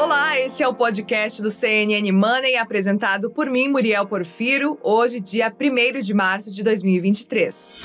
Olá, esse é o podcast do CNN Money, apresentado por mim, Muriel Porfiro, hoje, dia 1º de março de 2023.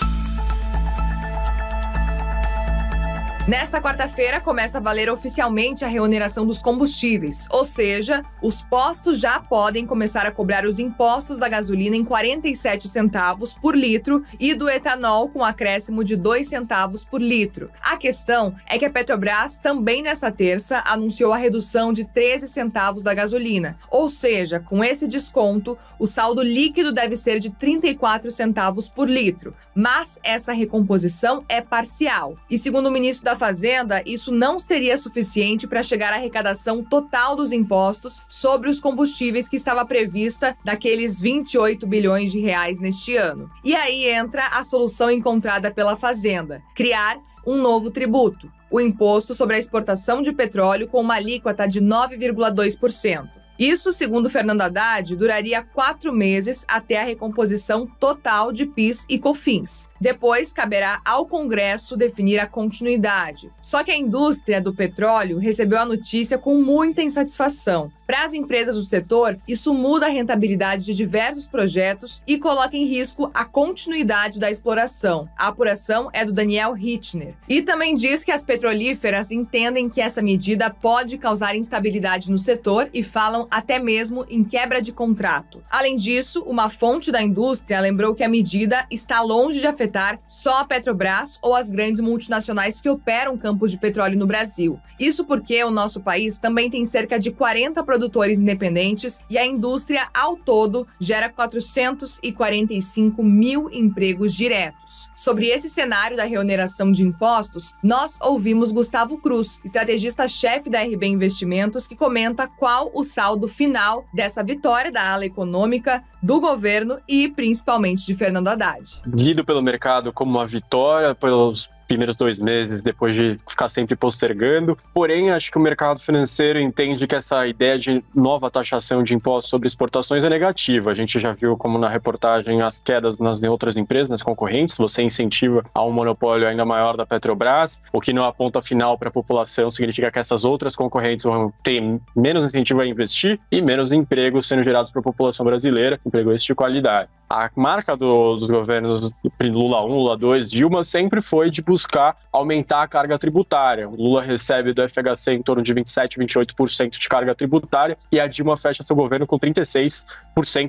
Nesta quarta-feira, começa a valer oficialmente a reoneração dos combustíveis, ou seja, os postos já podem começar a cobrar os impostos da gasolina em 47 centavos por litro e do etanol com acréscimo de 2 centavos por litro. A questão é que a Petrobras também nessa terça anunciou a redução de 13 centavos da gasolina, ou seja, com esse desconto, o saldo líquido deve ser de 34 centavos por litro, mas essa recomposição é parcial. E segundo o ministro da Fazenda, isso não seria suficiente para chegar à arrecadação total dos impostos sobre os combustíveis que estava prevista daqueles 28 bilhões de reais neste ano. E aí entra a solução encontrada pela Fazenda: criar um novo tributo, o imposto sobre a exportação de petróleo com uma alíquota de 9,2%. Isso, segundo Fernando Haddad, duraria 4 meses até a recomposição total de PIS e COFINS. Depois, caberá ao Congresso definir a continuidade. Só que a indústria do petróleo recebeu a notícia com muita insatisfação. Para as empresas do setor, isso muda a rentabilidade de diversos projetos e coloca em risco a continuidade da exploração. A apuração é do Daniel Hitchner. E também diz que as petrolíferas entendem que essa medida pode causar instabilidade no setor e falam até mesmo em quebra de contrato. Além disso, uma fonte da indústria lembrou que a medida está longe de afetar só a Petrobras ou as grandes multinacionais que operam campos de petróleo no Brasil. Isso porque o nosso país também tem cerca de 40 produtores independentes e a indústria, ao todo, gera 445 mil empregos diretos. Sobre esse cenário da reoneração de impostos, nós ouvimos Gustavo Cruz, estrategista-chefe da RB Investimentos, que comenta qual o saldo final dessa vitória da ala econômica do governo e principalmente de Fernando Haddad. Lido pelo mercado como uma vitória pelos primeiros 2 meses, depois de ficar sempre postergando. Porém, acho que o mercado financeiro entende que essa ideia de nova taxação de impostos sobre exportações é negativa. A gente já viu como na reportagem as quedas nas outras empresas, nas concorrentes. Você incentiva a um monopólio ainda maior da Petrobras, o que não aponta final para a população, significa que essas outras concorrentes vão ter menos incentivo a investir e menos empregos sendo gerados para a população brasileira, emprego esse de qualidade. A marca dos governos Lula 1, Lula 2, Dilma sempre foi de buscar aumentar a carga tributária. O Lula recebe do FHC em torno de 27%, 28% de carga tributária e a Dilma fecha seu governo com 36%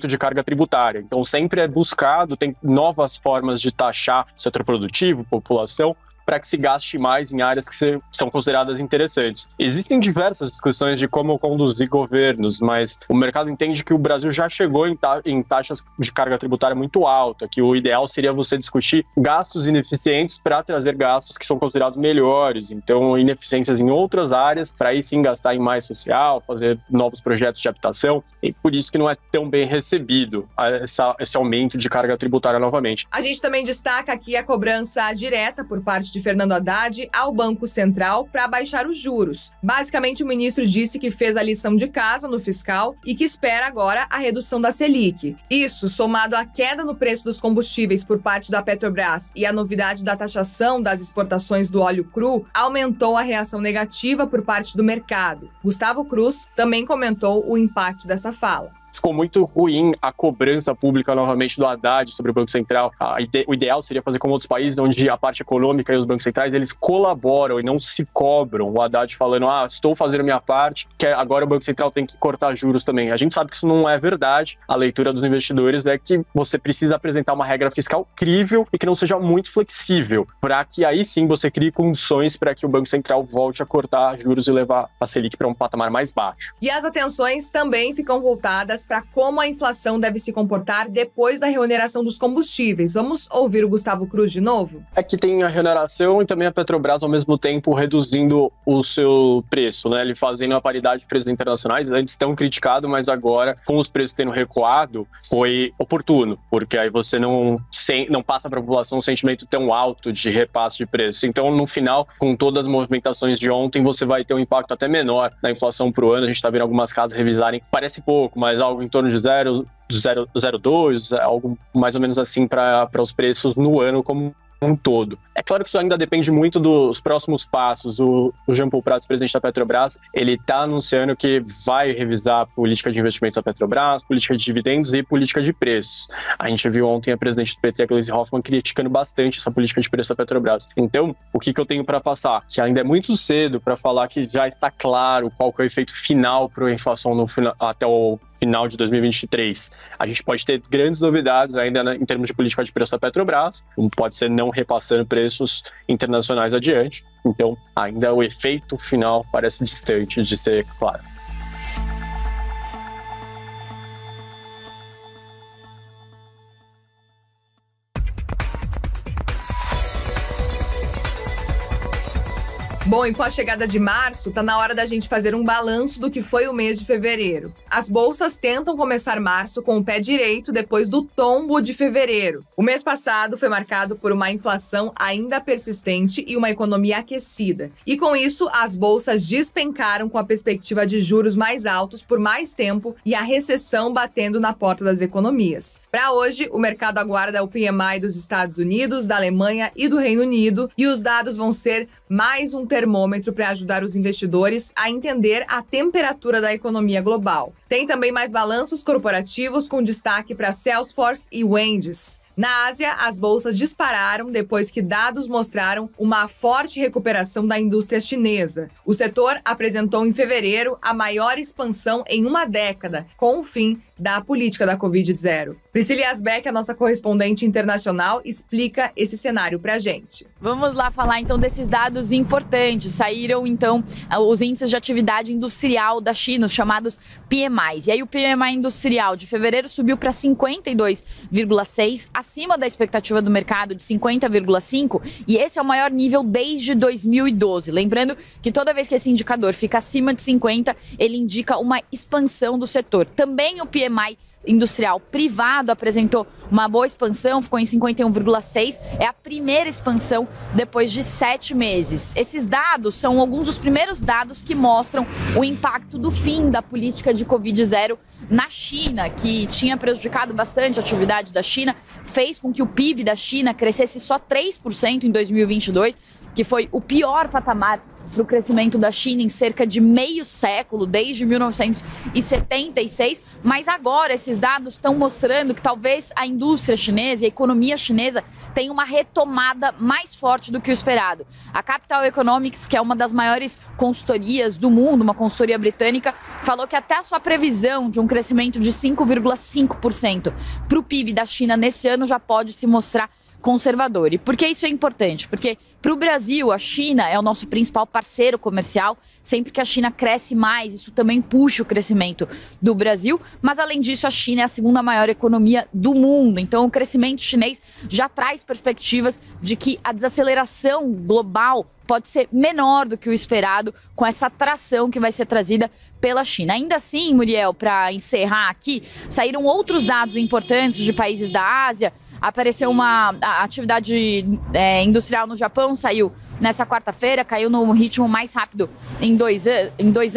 de carga tributária. Então sempre é buscado, tem novas formas de taxar o setor produtivo, população, para que se gaste mais em áreas que são consideradas interessantes. Existem diversas discussões de como conduzir governos, mas o mercado entende que o Brasil já chegou em taxas de carga tributária muito alta, que o ideal seria você discutir gastos ineficientes para trazer gastos que são considerados melhores, então ineficiências em outras áreas, para aí sim gastar em mais social, fazer novos projetos de habitação, e por isso que não é tão bem recebido esse aumento de carga tributária novamente. A gente também destaca aqui a cobrança direta por parte de Fernando Haddad ao Banco Central para baixar os juros. Basicamente, o ministro disse que fez a lição de casa no fiscal e que espera agora a redução da Selic. Isso, somado à queda no preço dos combustíveis por parte da Petrobras e a novidade da taxação das exportações do óleo cru, aumentou a reação negativa por parte do mercado. Gustavo Cruz também comentou o impacto dessa fala. Ficou muito ruim a cobrança pública novamente do Haddad sobre o Banco Central. O ideal seria fazer como outros países, onde a parte econômica e os bancos centrais, eles colaboram e não se cobram. O Haddad falando, estou fazendo a minha parte, que agora o Banco Central tem que cortar juros também. A gente sabe que isso não é verdade. A leitura dos investidores é que você precisa apresentar uma regra fiscal crível e que não seja muito flexível, para que aí sim você crie condições para que o Banco Central volte a cortar juros e levar a Selic para um patamar mais baixo. E as atenções também ficam voltadas para como a inflação deve se comportar depois da reoneração dos combustíveis. Vamos ouvir o Gustavo Cruz de novo? É que tem a reoneração e também a Petrobras ao mesmo tempo reduzindo o seu preço, né? Ele fazendo a paridade de preços internacionais, antes tão criticado, mas agora com os preços tendo recuado, foi oportuno, porque aí você não passa para a população um sentimento tão alto de repasse de preço. Então, no final, com todas as movimentações de ontem, você vai ter um impacto até menor na inflação para o ano. A gente está vendo algumas casas revisarem, parece pouco, mas algo em torno de 0,02, algo mais ou menos assim para os preços no ano como um todo. É claro que isso ainda depende muito dos próximos passos. O Jean Paul Prats, presidente da Petrobras, ele está anunciando que vai revisar a política de investimentos da Petrobras, política de dividendos e política de preços. A gente viu ontem a presidente do PT, a Gleisi Hoffmann, criticando bastante essa política de preço da Petrobras. Então, o que eu tenho para passar? Que ainda é muito cedo para falar que já está claro qual que é o efeito final para a inflação até o final de 2023. A gente pode ter grandes novidades ainda em termos de política de preço da Petrobras, pode ser não repassando preços internacionais adiante. Então, ainda o efeito final parece distante de ser claro. Bom, e com a chegada de março, tá na hora da gente fazer um balanço do que foi o mês de fevereiro. As bolsas tentam começar março com o pé direito depois do tombo de fevereiro. O mês passado foi marcado por uma inflação ainda persistente e uma economia aquecida. E com isso, as bolsas despencaram com a perspectiva de juros mais altos por mais tempo e a recessão batendo na porta das economias. Para hoje, o mercado aguarda o PMI dos Estados Unidos, da Alemanha e do Reino Unido, e os dados vão ser mais um termômetro para ajudar os investidores a entender a temperatura da economia global. Tem também mais balanços corporativos com destaque para Salesforce e Wendy's. Na Ásia, as bolsas dispararam depois que dados mostraram uma forte recuperação da indústria chinesa. O setor apresentou em fevereiro a maior expansão em uma década, com o fim da política da Covid-0. Priscila Asbeck, a nossa correspondente internacional, explica esse cenário pra gente. Vamos lá falar então desses dados importantes. Saíram então os índices de atividade industrial da China, os chamados PMIs. E aí o PMI industrial de fevereiro subiu para 52,6, acima da expectativa do mercado de 50,5, e esse é o maior nível desde 2012. Lembrando que toda vez que esse indicador fica acima de 50, ele indica uma expansão do setor. Também o PMI industrial privado apresentou uma boa expansão, ficou em 51,6, é a primeira expansão depois de 7 meses. Esses dados são alguns dos primeiros dados que mostram o impacto do fim da política de Covid-0 na China, que tinha prejudicado bastante a atividade da China, fez com que o PIB da China crescesse só 3% em 2022, que foi o pior patamar para o crescimento da China em cerca de meio século, desde 1976, mas agora esses dados estão mostrando que talvez a indústria chinesa e a economia chinesa tenham uma retomada mais forte do que o esperado. A Capital Economics, que é uma das maiores consultorias do mundo, uma consultoria britânica, falou que até a sua previsão de um crescimento de 5,5% para o PIB da China nesse ano já pode se mostrar conservador. E por que isso é importante? Porque para o Brasil, a China é o nosso principal parceiro comercial. Sempre que a China cresce mais, isso também puxa o crescimento do Brasil. Mas, além disso, a China é a segunda maior economia do mundo. Então, o crescimento chinês já traz perspectivas de que a desaceleração global pode ser menor do que o esperado com essa atração que vai ser trazida pela China. Ainda assim, Muriel, para encerrar aqui, saíram outros dados importantes de países da Ásia. Apareceu a atividade industrial no Japão, saiu nessa quarta-feira, caiu no ritmo mais rápido em 2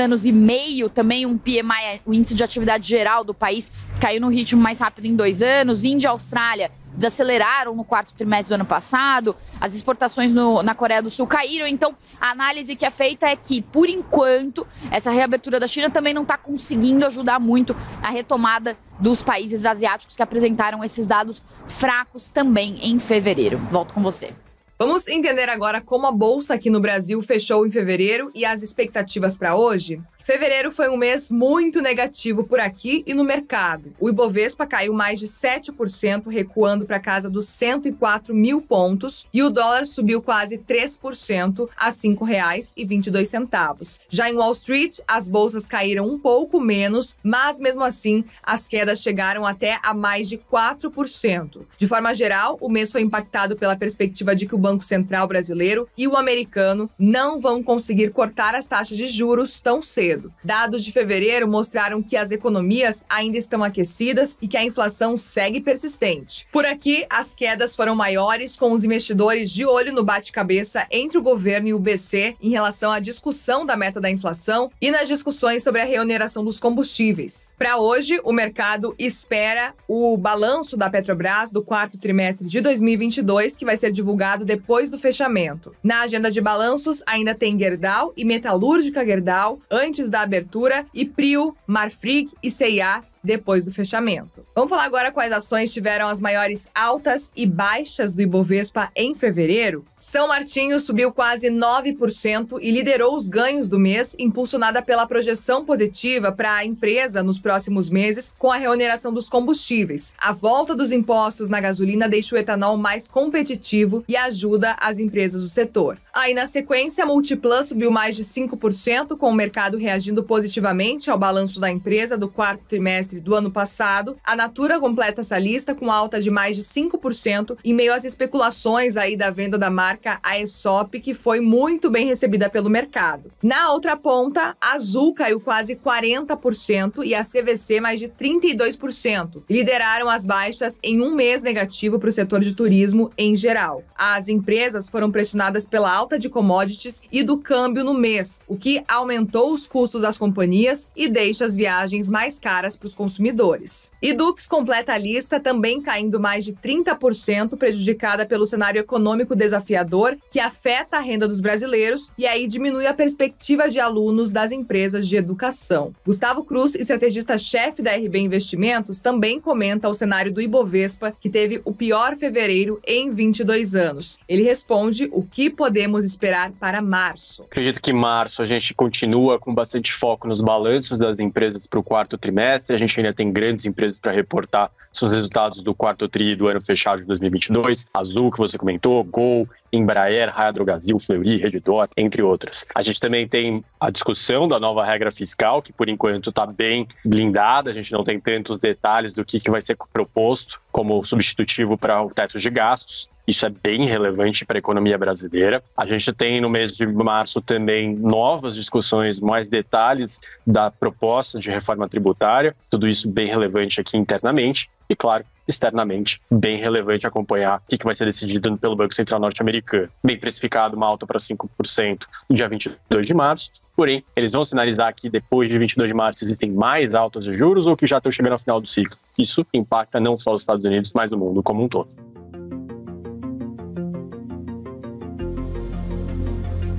anos e meio. Também um PMI, o índice de atividade geral do país, caiu no ritmo mais rápido em 2 anos. Índia e Austrália desaceleraram no 4º trimestre do ano passado, as exportações na Coreia do Sul caíram. Então, a análise que é feita é que, por enquanto, essa reabertura da China também não está conseguindo ajudar muito a retomada dos países asiáticos que apresentaram esses dados fracos também em fevereiro. Volto com você. Vamos entender agora como a bolsa aqui no Brasil fechou em fevereiro e as expectativas para hoje? Fevereiro foi um mês muito negativo por aqui e no mercado. O Ibovespa caiu mais de 7%, recuando para casa dos 104 mil pontos, e o dólar subiu quase 3% a R$ 5,22. Já em Wall Street, as bolsas caíram um pouco menos, mas mesmo assim, as quedas chegaram até a mais de 4%. De forma geral, o mês foi impactado pela perspectiva de que o Banco Central brasileiro e o americano não vão conseguir cortar as taxas de juros tão cedo. cedo. Dados de fevereiro mostraram que as economias ainda estão aquecidas e que a inflação segue persistente. Por aqui, as quedas foram maiores, com os investidores de olho no bate-cabeça entre o governo e o BC em relação à discussão da meta da inflação e nas discussões sobre a reoneração dos combustíveis. Para hoje, o mercado espera o balanço da Petrobras do quarto trimestre de 2022, que vai ser divulgado depois do fechamento. Na agenda de balanços, ainda tem Gerdau e Metalúrgica Gerdau antes da abertura e Prio, Marfrig e C&A depois do fechamento. Vamos falar agora quais ações tiveram as maiores altas e baixas do Ibovespa em fevereiro? São Martinho subiu quase 9% e liderou os ganhos do mês, impulsionada pela projeção positiva para a empresa nos próximos meses com a reoneração dos combustíveis. A volta dos impostos na gasolina deixa o etanol mais competitivo e ajuda as empresas do setor. Aí, na sequência, a Multiplan subiu mais de 5%, com o mercado reagindo positivamente ao balanço da empresa do quarto trimestre do ano passado. A Natura completa essa lista com alta de mais de 5% em meio às especulações aí da venda da marca Aesop, que foi muito bem recebida pelo mercado. Na outra ponta, a Azul caiu quase 40% e a CVC mais de 32%. Lideraram as baixas em um mês negativo para o setor de turismo em geral. As empresas foram pressionadas pela alta de commodities e do câmbio no mês, o que aumentou os custos das companhias e deixa as viagens mais caras para os consumidores. E Dux completa a lista, também caindo mais de 30%, prejudicada pelo cenário econômico desafiador que afeta a renda dos brasileiros e aí diminui a perspectiva de alunos das empresas de educação. Gustavo Cruz, estrategista-chefe da RB Investimentos, também comenta o cenário do Ibovespa, que teve o pior fevereiro em 22 anos. Ele responde o que podemos esperar para março. Acredito que em março a gente continua com bastante foco nos balanços das empresas para o quarto trimestre. A gente ainda tem grandes empresas para reportar seus resultados do quarto tri do ano fechado de 2022. Azul, que você comentou, Gol, Embraer, Raia Drogasil, Fleury, Redditor, entre outras. A gente também tem a discussão da nova regra fiscal, que por enquanto está bem blindada. A gente não tem tantos detalhes do que vai ser proposto como substitutivo para o teto de gastos. Isso é bem relevante para a economia brasileira. A gente tem no mês de março também novas discussões, mais detalhes da proposta de reforma tributária. Tudo isso bem relevante aqui internamente e, claro, externamente, bem relevante acompanhar o que vai ser decidido pelo Banco Central norte-americano. Bem precificado, uma alta para 5% no dia 22 de março. Porém, eles vão sinalizar que depois de 22 de março existem mais altas de juros ou que já estão chegando ao final do ciclo. Isso impacta não só os Estados Unidos, mas no mundo como um todo.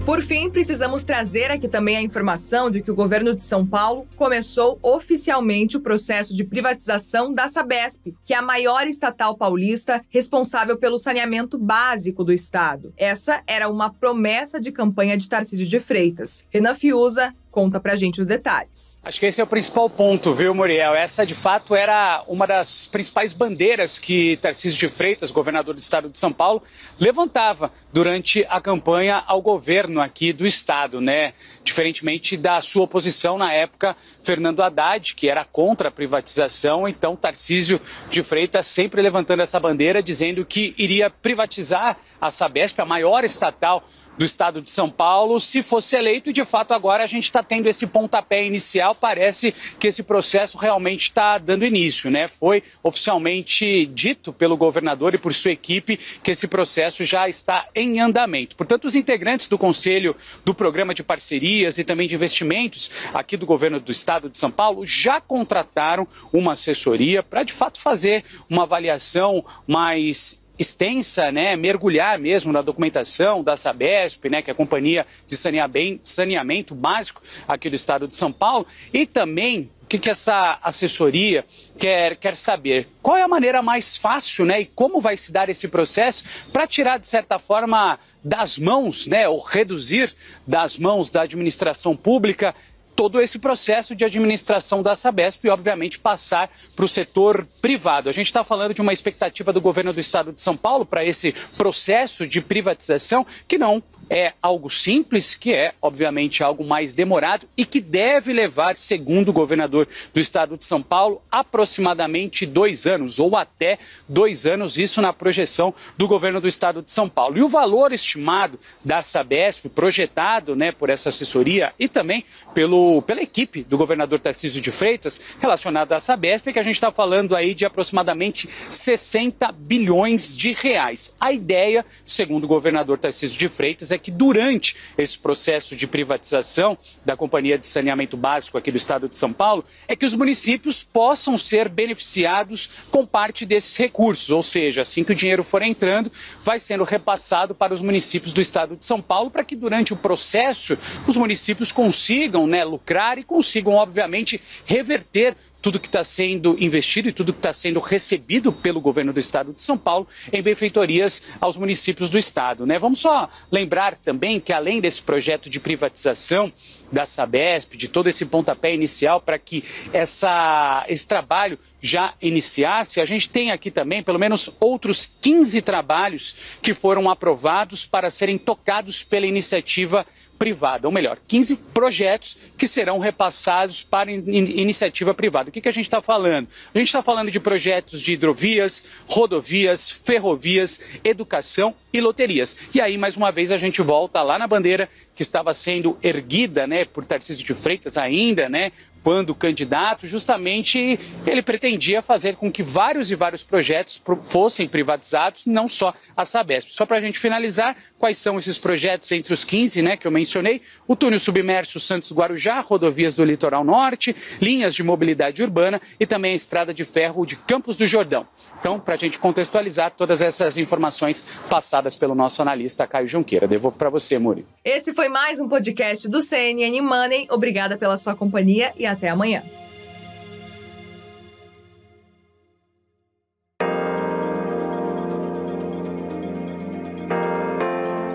Por fim, precisamos trazer aqui também a informação de que o governo de São Paulo começou oficialmente o processo de privatização da Sabesp, que é a maior estatal paulista responsável pelo saneamento básico do estado. Essa era uma promessa de campanha de Tarcísio de Freitas. Renan Fiuza conta pra gente os detalhes. Acho que esse é o principal ponto, viu, Muriel? Essa, de fato, era uma das principais bandeiras que Tarcísio de Freitas, governador do estado de São Paulo, levantava durante a campanha ao governo aqui do estado, né? Diferentemente da sua oposição na época, Fernando Haddad, que era contra a privatização. Então, Tarcísio de Freitas sempre levantando essa bandeira, dizendo que iria privatizar a Sabesp, a maior estatal do estado de São Paulo, se fosse eleito. E de fato agora a gente está tendo esse pontapé inicial. Parece que esse processo realmente está dando início, né? Foi oficialmente dito pelo governador e por sua equipe que esse processo já está em andamento. Portanto, os integrantes do Conselho do Programa de Parcerias e também de Investimentos aqui do governo do estado de São Paulo já contrataram uma assessoria para de fato fazer uma avaliação mais extensa, né, mergulhar mesmo na documentação da Sabesp, né, que é a companhia de saneamento básico aqui do estado de São Paulo. E também o que essa assessoria quer saber? Qual é a maneira mais fácil, né, e como vai se dar esse processo para tirar, de certa forma, das mãos, né, ou reduzir das mãos da administração pública todo esse processo de administração da Sabesp e, obviamente, passar para o setor privado. A gente está falando de uma expectativa do governo do estado de São Paulo para esse processo de privatização que não é algo simples, que é, obviamente, algo mais demorado e que deve levar, segundo o governador do estado de São Paulo, aproximadamente 2 anos, ou até 2 anos, isso na projeção do governo do estado de São Paulo. E o valor estimado da Sabesp, projetado, né, por essa assessoria e também pela equipe do governador Tarcísio de Freitas, relacionado à Sabesp, é que a gente está falando aí de aproximadamente 60 bilhões de reais. A ideia, segundo o governador Tarcísio de Freitas, é que durante esse processo de privatização da Companhia de Saneamento Básico aqui do estado de São Paulo, é que os municípios possam ser beneficiados com parte desses recursos, ou seja, assim que o dinheiro for entrando, vai sendo repassado para os municípios do estado de São Paulo, para que durante o processo os municípios consigam, né, lucrar e consigam, obviamente, reverter tudo que está sendo investido e tudo que está sendo recebido pelo governo do estado de São Paulo em benfeitorias aos municípios do estado, né? Vamos só lembrar também que, além desse projeto de privatização da Sabesp, de todo esse pontapé inicial para que esse trabalho já iniciasse, a gente tem aqui também pelo menos outros 15 trabalhos que foram aprovados para serem tocados pela iniciativa privada, ou melhor, 15 projetos que serão repassados para iniciativa privada. O que a gente está falando? A gente está falando de projetos de hidrovias, rodovias, ferrovias, educação e loterias. E aí, mais uma vez, a gente volta lá na bandeira que estava sendo erguida, né, por Tarcísio de Freitas ainda, né, quando candidato, justamente ele pretendia fazer com que vários e vários projetos fossem privatizados, não só a Sabesp. Só para a gente finalizar, quais são esses projetos entre os 15, né, que eu mencionei? O túnel submerso Santos-Guarujá, rodovias do Litoral Norte, linhas de mobilidade urbana e também a estrada de ferro de Campos do Jordão. Então, para a gente contextualizar todas essas informações passadas pelo nosso analista Caio Junqueira. Devolvo para você, Muri. Esse foi mais um podcast do CNN Money. Obrigada pela sua companhia e até amanhã.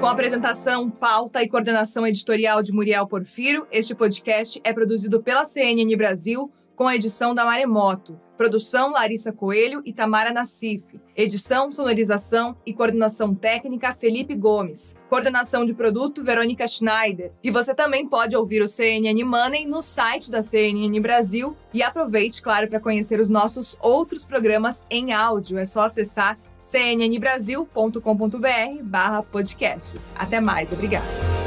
Com a apresentação, pauta e coordenação editorial de Muriel Porfiro, este podcast é produzido pela CNN Brasil, com a edição da Maremoto. Produção, Larissa Coelho e Tamara Nassif. Edição, sonorização e coordenação técnica, Felipe Gomes. Coordenação de produto, Verônica Schneider. E você também pode ouvir o CNN Money no site da CNN Brasil. E aproveite, claro, para conhecer os nossos outros programas em áudio. É só acessar cnnbrasil.com.br/podcasts. Até mais, obrigada.